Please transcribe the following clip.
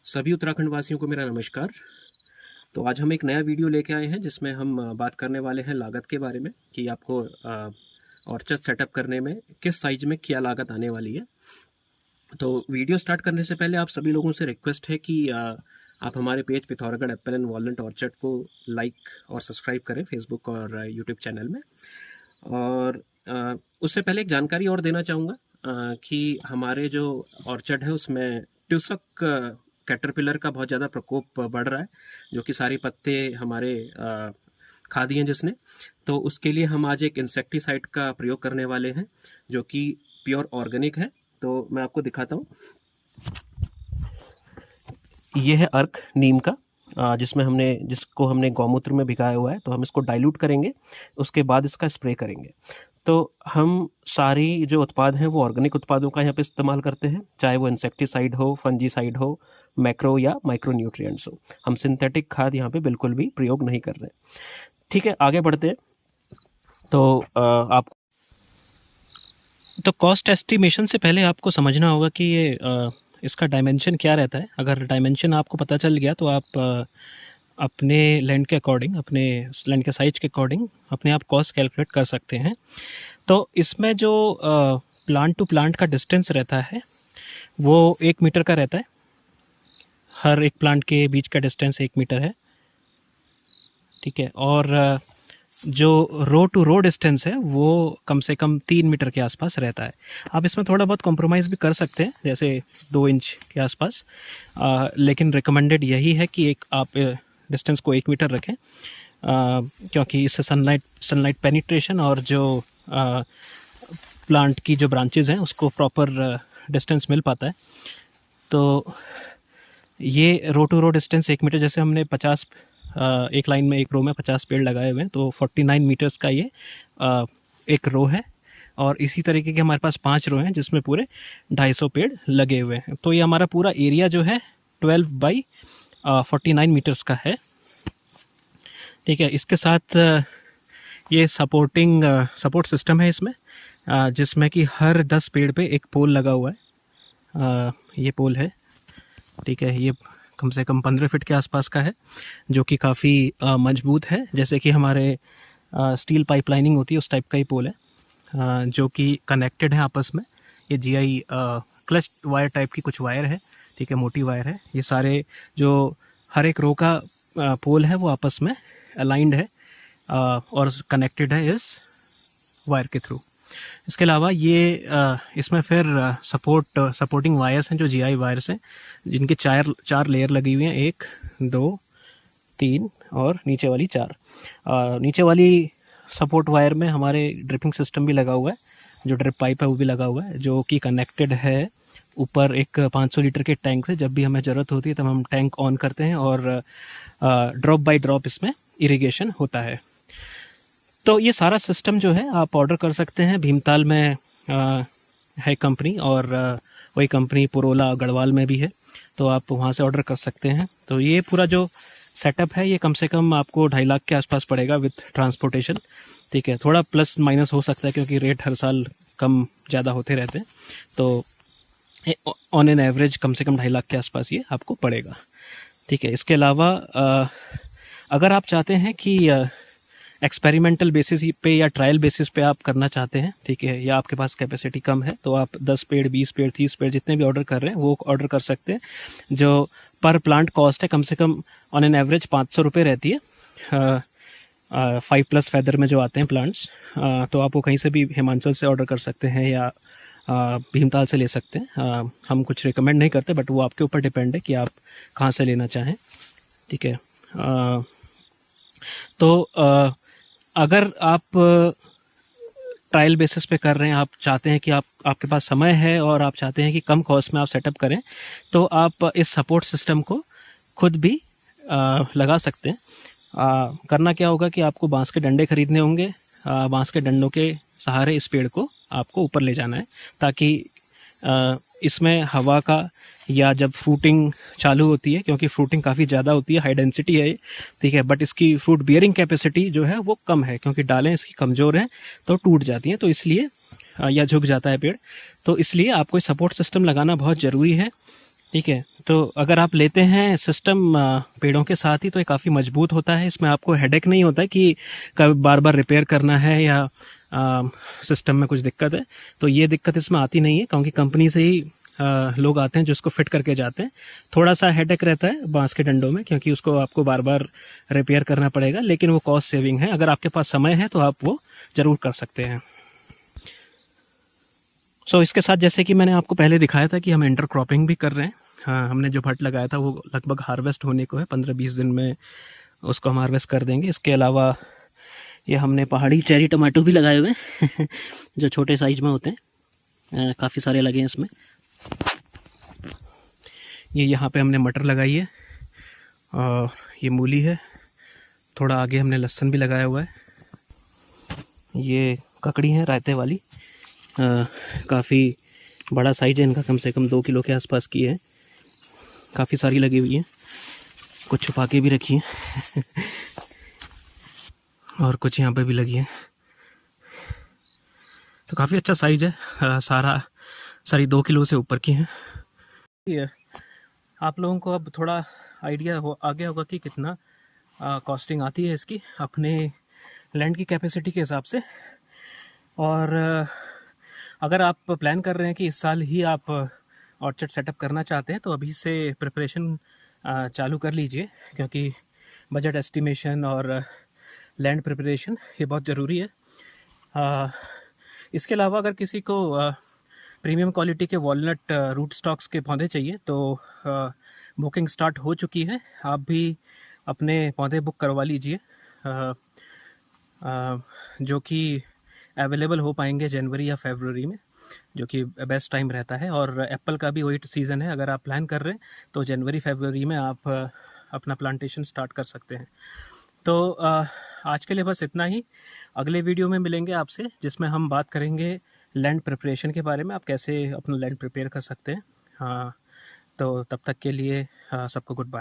सभी उत्तराखंड वासियों को मेरा नमस्कार। तो आज हम एक नया वीडियो लेके आए हैं जिसमें हम बात करने वाले हैं लागत के बारे में कि आपको ऑर्चर्ड सेटअप करने में किस साइज में क्या लागत आने वाली है। तो वीडियो स्टार्ट करने से पहले आप सभी लोगों से रिक्वेस्ट है कि आप हमारे page Pithoragarh Apple and walnut orchard को लाइक और सब्सक्राइब करें फेसबुक और यूट्यूब चैनल में। और उससे पहले एक जानकारी और देना चाहूँगा कि हमारे जो ऑर्चर्ड है उसमें ट्यूसक कैटरपिलर का बहुत ज़्यादा प्रकोप बढ़ रहा है, जो कि सारे पत्ते हमारे खा दिए जिसने। तो उसके लिए हम आज एक इंसेक्टिसाइड का प्रयोग करने वाले हैं जो कि प्योर ऑर्गेनिक है। तो मैं आपको दिखाता हूँ। ये है अर्क नीम का, जिसको हमने गौमूत्र में भिगाया हुआ है। तो हम इसको डाइल्यूट करेंगे, उसके बाद इसका स्प्रे करेंगे। तो हम सारी जो उत्पाद हैं वो ऑर्गेनिक उत्पादों का यहाँ पे इस्तेमाल करते हैं, चाहे वो इंसेक्टिसाइड हो, फंजीसाइड हो, मैक्रो या माइक्रो न्यूट्रिएंट्स हो। हम सिंथेटिक खाद यहाँ पे बिल्कुल भी प्रयोग नहीं कर रहे। ठीक है, आगे बढ़ते हैं। तो तो कॉस्ट एस्टिमेशन से पहले आपको समझना होगा कि ये इसका डायमेंशन क्या रहता है। अगर डायमेंशन आपको पता चल गया तो आप अपने लैंड के अकॉर्डिंग, अपने लैंड के साइज के अकॉर्डिंग अपने आप कॉस्ट कैलकुलेट कर सकते हैं। तो इसमें जो प्लांट टू प्लांट का डिस्टेंस रहता है वो 1 मीटर का रहता है। हर एक प्लांट के बीच का डिस्टेंस 1 मीटर है। ठीक है, और जो रो टू रो डिस्टेंस है वो कम से कम 3 मीटर के आसपास रहता है। आप इसमें थोड़ा बहुत कॉम्प्रोमाइज़ भी कर सकते हैं, जैसे 2 इंच के आसपास, लेकिन रिकमेंडेड यही है कि एक आप डिस्टेंस को 1 मीटर रखें, क्योंकि इससे सनलाइट पेनिट्रेशन और जो प्लांट की जो ब्रांचेज हैं उसको प्रॉपर डिस्टेंस मिल पाता है। तो ये रो टू रो डिस्टेंस 1 मीटर, जैसे हमने 50 एक लाइन में एक रो में 50 पेड़ लगाए हुए हैं, तो 49 मीटर्स का ये एक रो है। और इसी तरीके के हमारे पास 5 रो हैं जिसमें पूरे 250 पेड़ लगे हुए हैं। तो ये हमारा पूरा एरिया जो है 12 बाई 49 मीटर्स का है। ठीक है, इसके साथ ये सपोर्ट सिस्टम है इसमें, जिसमें कि हर 10 पेड़ पे एक पोल लगा हुआ है। ये पोल है, ठीक है, ये कम से कम 15 फीट के आसपास का है, जो कि काफ़ी मजबूत है। जैसे कि हमारे स्टील पाइपलाइनिंग होती है उस टाइप का ही पोल है, जो कि कनेक्टेड है आपस में। ये जीआई क्लच वायर टाइप की कुछ वायर है, ठीक है, मोटी वायर है। ये सारे जो हर एक रो का पोल है वो आपस में अलाइंड है और कनेक्टेड है इस वायर के थ्रू। इसके अलावा ये इसमें फिर सपोर्टिंग वायर्स हैं, जो जीआई वायर्स हैं, जिनके चार लेयर लगी हुई हैं, 1 2 3 और नीचे वाली 4। नीचे वाली सपोर्ट वायर में हमारे ड्रिपिंग सिस्टम भी लगा हुआ है, जो ड्रिप पाइप है वो भी लगा हुआ है, जो कि कनेक्टेड है ऊपर एक 500 लीटर के टैंक से। जब भी हमें ज़रूरत होती है तब हम टैंक ऑन करते हैं और ड्रॉप बाय ड्रॉप इसमें इरिगेशन होता है। तो ये सारा सिस्टम जो है आप ऑर्डर कर सकते हैं। भीमताल में है कंपनी, और वही कंपनी पुरोला गढ़वाल में भी है, तो आप वहाँ से ऑर्डर कर सकते हैं। तो ये पूरा जो सेटअप है ये कम से कम आपको 2.5 लाख के आसपास पड़ेगा विथ ट्रांसपोर्टेशन। ठीक है, थोड़ा प्लस माइनस हो सकता है क्योंकि रेट हर साल कम ज़्यादा होते रहते हैं। तो ऑन एन एवरेज कम से कम 2.5 लाख के आसपास ये आपको पड़ेगा। ठीक है, इसके अलावा अगर आप चाहते हैं कि एक्सपेरिमेंटल बेसिस पे या ट्रायल बेसिस पे आप करना चाहते हैं, ठीक है, या आपके पास कैपेसिटी कम है, तो आप 10 पेड़ 20 पेड़ 30 पेड़ जितने भी ऑर्डर कर रहे हैं वो ऑर्डर कर सकते हैं। जो पर प्लांट कॉस्ट है कम से कम ऑन एन एवरेज 500 रुपये रहती है। 5+ फैदर में जो आते हैं प्लांट्स, तो आप वो कहीं से भी हिमाचल से ऑर्डर कर सकते हैं या भीमताल से ले सकते हैं। हम कुछ रिकमेंड नहीं करते, बट वो आपके ऊपर डिपेंड है कि आप कहाँ से लेना चाहें। ठीक है, तो अगर आप ट्रायल बेसिस पे कर रहे हैं, आप चाहते हैं कि आपके पास समय है और आप चाहते हैं कि कम कॉस्ट में आप सेटअप करें, तो आप इस सपोर्ट सिस्टम को खुद भी लगा सकते हैं। करना क्या होगा कि आपको बांस के डंडे खरीदने होंगे। बांस के डंडों के सहारे इस पेड़ को आपको ऊपर ले जाना है, ताकि इसमें हवा का या जब फ्रूटिंग चालू होती है, क्योंकि फ्रूटिंग काफ़ी ज़्यादा होती है, हाई डेंसिटी है ये, ठीक है, बट इसकी फ्रूट बियरिंग कैपेसिटी जो है वो कम है, क्योंकि डालें इसकी कमज़ोर हैं तो टूट जाती हैं, तो इसलिए या झुक जाता है पेड़, तो इसलिए आपको सपोर्ट सिस्टम लगाना बहुत ज़रूरी है। ठीक है, तो अगर आप लेते हैं सिस्टम पेड़ों के साथ ही, तो ये काफ़ी मजबूत होता है। इसमें आपको हेडेक नहीं होता है कि कभी बार बार रिपेयर करना है या सिस्टम में कुछ दिक्कत है। तो ये दिक्कत इसमें आती नहीं है, क्योंकि कंपनी से ही लोग आते हैं जो इसको फिट करके जाते हैं। थोड़ा सा हेडेक रहता है बांस के डंडों में, क्योंकि उसको आपको बार बार रिपेयर करना पड़ेगा, लेकिन वो कॉस्ट सेविंग है। अगर आपके पास समय है तो आप वो ज़रूर कर सकते हैं। इसके साथ जैसे कि मैंने आपको पहले दिखाया था कि हम इंटरक्रॉपिंग भी कर रहे हैं। हाँ, हमने जो भट लगाया था वो लगभग हार्वेस्ट होने को है, 15-20 दिन में उसको हम हार्वेस्ट कर देंगे। इसके अलावा ये हमने पहाड़ी चेरी टमाटो भी लगाए हुए हैं जो छोटे साइज में होते हैं, काफ़ी सारे लगे हैं इसमें। ये यहाँ पे हमने मटर लगाई है और ये मूली है। थोड़ा आगे हमने लहसुन भी लगाया हुआ है। ये ककड़ी है रायते वाली, काफ़ी बड़ा साइज है इनका, कम से कम 2 किलो के आसपास की है। काफ़ी सारी लगी हुई है, कुछ छुपा के भी रखी है और कुछ यहाँ पे भी लगी है। तो काफ़ी अच्छा साइज है, सारी 2 किलो से ऊपर की है। आप लोगों को अब थोड़ा आइडिया आ गया होगा कि कितना कॉस्टिंग आती है इसकी अपने लैंड की कैपेसिटी के हिसाब से। और अगर आप प्लान कर रहे हैं कि इस साल ही आप ऑर्चर्ड सेटअप करना चाहते हैं, तो अभी से प्रिपरेशन चालू कर लीजिए, क्योंकि बजट एस्टिमेशन और लैंड प्रिपरेशन ये बहुत ज़रूरी है। इसके अलावा अगर किसी को प्रीमियम क्वालिटी के वॉलनट रूट स्टॉक्स के पौधे चाहिए तो बुकिंग स्टार्ट हो चुकी है। आप भी अपने पौधे बुक करवा लीजिए, जो कि अवेलेबल हो पाएंगे जनवरी या फरवरी में, जो कि बेस्ट टाइम रहता है। और एप्पल का भी वही सीज़न है। अगर आप प्लान कर रहे हैं तो जनवरी फरवरी में आप अपना प्लांटेशन स्टार्ट कर सकते हैं। तो आज के लिए बस इतना ही। अगले वीडियो में मिलेंगे आपसे, जिसमें हम बात करेंगे लैंड प्रिपरेशन के बारे में, आप कैसे अपना लैंड प्रिपेयर कर सकते हैं। हाँ, तो तब तक के लिए सबको गुड बाय।